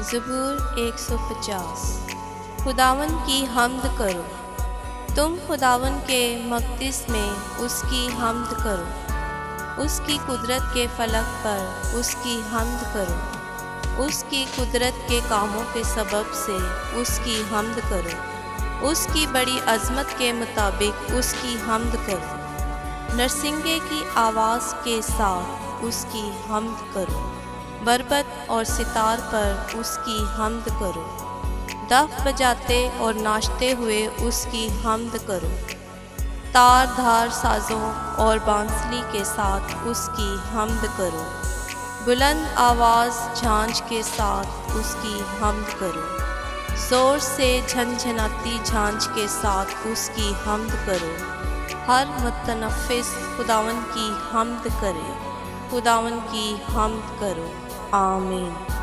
ज़बूर 150। खुदावन की हम्द करो, तुम खुदावन के मक़दिस में उसकी हम्द करो। उसकी कुदरत के फलक पर उसकी हम्द करो। उसकी कुदरत के कामों के सबब से उसकी हम्द करो। उसकी बड़ी अज़मत के मुताबिक उसकी हम्द करो। नरसिंगे की आवाज़ के साथ उसकी हम्द करो। बरबत और सितार पर उसकी हम्द करो। दफ बजाते और नाचते हुए उसकी हम्द करो। तार धार साज़ों और बांसुरी के साथ उसकी हम्द करो। बुलंद आवाज़ झांझ के साथ उसकी हम्द करो। ज़ोर से झनझनाती झांझ के साथ उसकी हम्द करो। हर मुतनफ़िस खुदावन की हम्द करे। खुदावन की हम्द करो। आमीन।